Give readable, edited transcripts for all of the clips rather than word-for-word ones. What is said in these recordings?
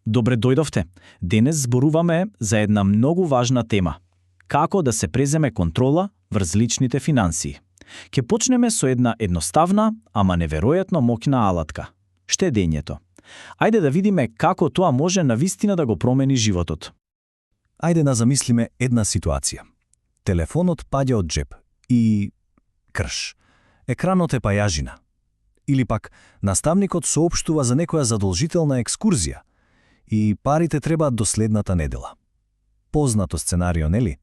Добре дојдовте. Денес зборуваме за една многу важна тема. Како да се преземе контрола врз личните финансии. Ќе почнеме со една едноставна, ама неверојатно моќна алатка – штедењето. Ајде да видиме како тоа може навистина да го промени животот. Ајде да замислиме една ситуација. Телефонот паѓа од джеб и крш. Екранот е пајажина. Или пак наставникот соопштува за некоја задолжителна екскурзија и парите требаат до следната недела. Познато сценарио, нели?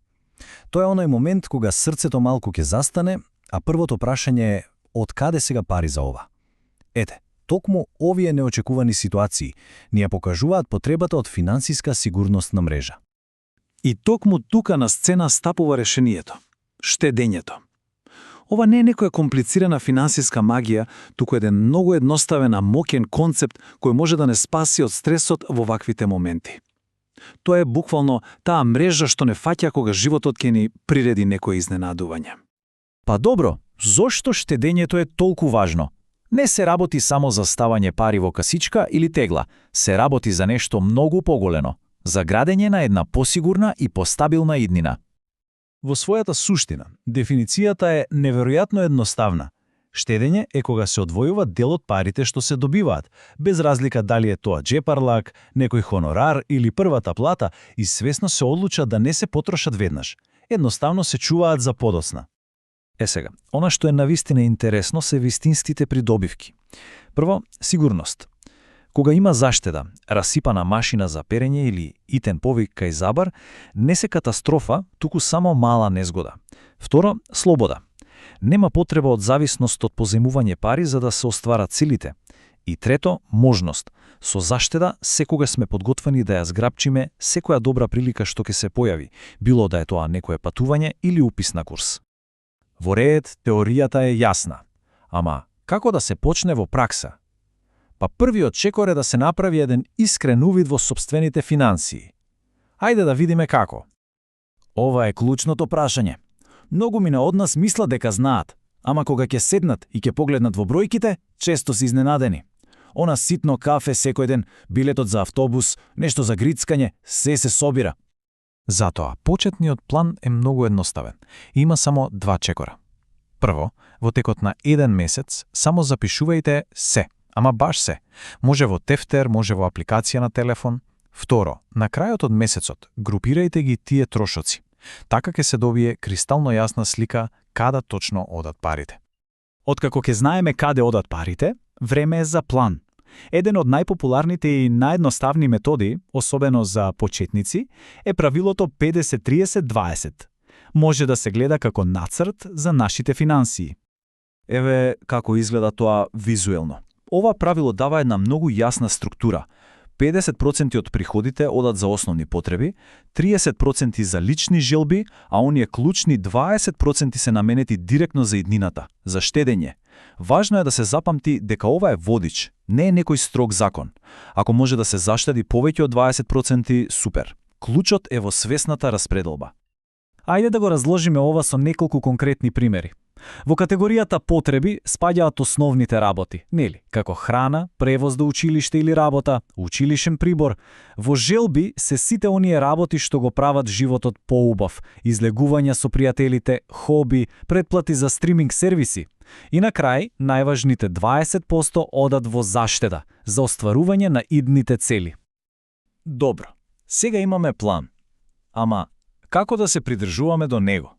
Тоа е оној момент кога срцето малку ќе застане, а првото прашање е од каде сега пари за ова? Ете, токму овие неочекувани ситуации ни ја покажуваат потребата од финансиска сигурностна мрежа. И токму тука на сцена стапува решението – штедењето. Ова не е некоја комплицирана финансиска магија, туку еден многу едноставен, а моќен концепт кој може да не спаси од стресот во ваквите моменти. Тоа е буквално таа мрежа што не фаќа кога животот ќе ни приреди некое изненадување. Па добро, зошто штедењето е толку важно? Не се работи само за ставање пари во касичка или тегла, се работи за нешто многу поголемо, за градење на една посигурна и постабилна иднина. Во својата суштина, дефиницијата е неверојатно едноставна. Штедење е кога се одвојува дел од парите што се добиваат, без разлика дали е тоа джепарлак, некој хонорар или првата плата, и свесно се одлучат да не се потрошат веднаш. Едноставно се чуваат за подоцна. Сега, она што е навистина интересно се вистинските придобивки. Прво, сигурност. Кога има заштеда, расипана машина за перење или итен повик кај забар, не се катастрофа, туку само мала незгода. Второ, слобода. Нема потреба од зависност од поземување пари за да се остварат целите. И трето, можност. Со заштеда секогаш сме подготвени да ја зграпчиме секоја добра прилика што ќе се појави, било да е тоа некое патување или упис на курс. Во ред, теоријата е јасна. Ама, како да се почне во пракса? Па првиот чекор е да се направи еден искрен увид во сопствените финансии. Ајде да видиме како. Ова е клучното прашање. Многу мина од нас мислат дека знаат, ама кога ќе седнат и ќе погледнат во бројките, често се изненадени. Она ситно кафе секој ден, билетот за автобус, нешто за грицкање, се собира. Затоа, почетниот план е многу едноставен. Има само два чекора. Прво, во текот на еден месец, само запишувајте се, ама баш се. Може во тефтер, може во апликација на телефон. Второ, на крајот од месецот, групирајте ги тие трошоци. Така ќе се добие кристално јасна слика каде точно одат парите. Откако ќе знаеме каде одат парите, време е за план. Еден од најпопуларните и наједноставни методи, особено за почетници, е правилото 50-30-20. Може да се гледа како нацрт за нашите финансии. Еве како изгледа тоа визуелно. Ова правило дава една многу јасна структура. 50% од приходите одат за основни потреби, 30% за лични желби, а оние клучни 20% се наменети директно за иднината, за штедење. Важно е да се запамти дека ова е водич, не е некој строг закон. Ако може да се заштеди повеќе од 20%, супер. Клучот е во свесната распределба. Ајде да го разложиме ова со неколку конкретни примери. Во категоријата потреби спаѓаат основните работи, нели, како храна, превоз до училиште или работа, училишен прибор. Во желби се сите оние работи што го прават животот поубав, излегувања со пријателите, хоби, претплати за стриминг сервиси. И на крај, најважните 20% одат во заштеда, за остварување на идните цели. Добро, сега имаме план. Ама, како да се придржуваме до него?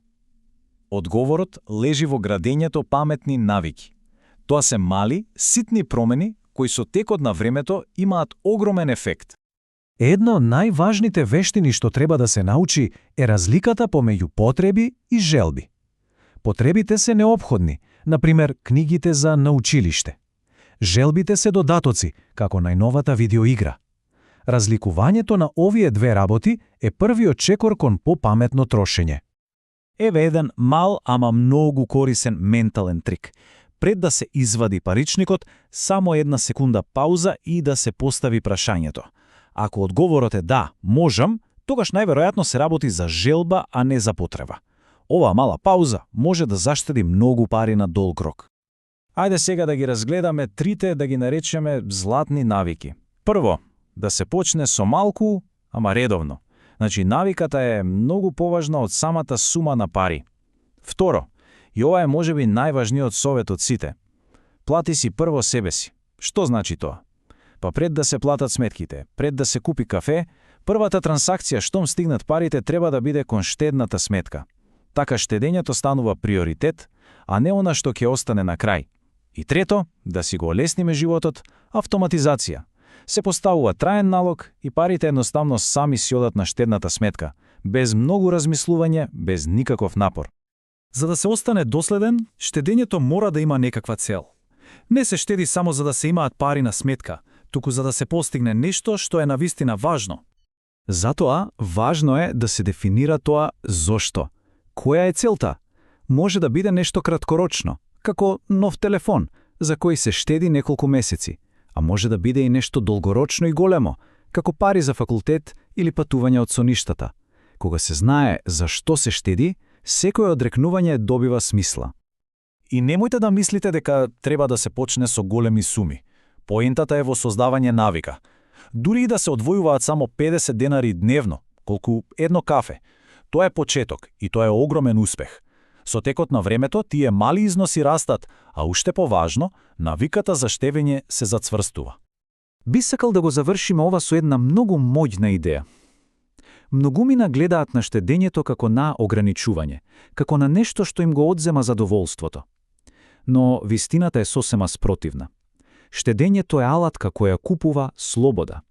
Одговорот лежи во градењето паметни навики. Тоа се мали, ситни промени кои со текот на времето имаат огромен ефект. Една од најважните вештини што треба да се научи е разликата помеѓу потреби и желби. Потребите се неопходни, например книгите за на училиште. Желбите се додатоци, како најновата видеоигра. Разликувањето на овие две работи е првиот чекор кон попаметно трошење. Еве еден мал, ама многу корисен ментален трик. Пред да се извади паричникот, само една секунда пауза и да се постави прашањето. Ако одговорот е да, можам, тогаш најверојатно се работи за желба, а не за потреба. Оваа мала пауза може да заштеди многу пари на долг рок. Ајде сега да ги разгледаме трите, да ги наречеме златни навики. Прво, да се почне со малку, ама редовно. Значи, навиката е многу поважна од самата сума на пари. Второ, и ова е можеби најважниот совет од сите. Плати си прво себе си. Што значи тоа? Па пред да се платат сметките, пред да се купи кафе, првата трансакција штом стигнат парите треба да биде кон штедната сметка. Така штедењето станува приоритет, а не она што ќе остане на крај. И трето, да си го олесниме животот, автоматизација. Се поставува траен налог и парите едноставно сами си одат на штедната сметка, без многу размислување, без никаков напор. За да се остане доследен, штедењето мора да има некаква цел. Не се штеди само за да се имаат пари на сметка, туку за да се постигне нешто што е навистина важно. Затоа, важно е да се дефинира тоа зошто. Која е целта? Може да биде нешто краткорочно, како нов телефон, за кој се штеди неколку месеци, а може да биде и нешто долгорочно и големо, како пари за факултет или патување од соништата. Кога се знае за што се штеди, секој одрекнување добива смисла. И немојте да мислите дека треба да се почне со големи суми. Поентата е во создавање навика. Дури и да се одвојуваат само 50 денари дневно, колку едно кафе, тоа е почеток и тоа е огромен успех. Со текот на времето тие мали износи растат, а уште поважно, навиката за штевење се зацврстува. Би сакал да го завршиме ова со една многу моќна идеја. Многумина гледаат на штедењето како на ограничување, како на нешто што им го одзема задоволството. Но вистината е сосема спротивна. Штедењето е алатка која купува слобода.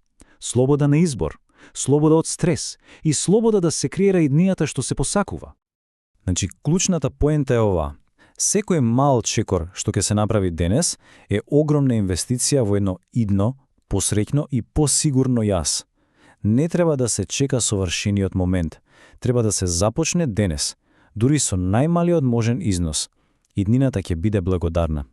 Слобода на избор, слобода од стрес и слобода да се креира иднијата што се посакува. Значи, клучната поента е ова. Секој мал чекор што ќе се направи денес е огромна инвестиција во едно идно, посреќно и посигурно јас. Не треба да се чека совршениот момент. Треба да се започне денес, дури со најмалиот можен износ. Иднината ќе биде благодарна.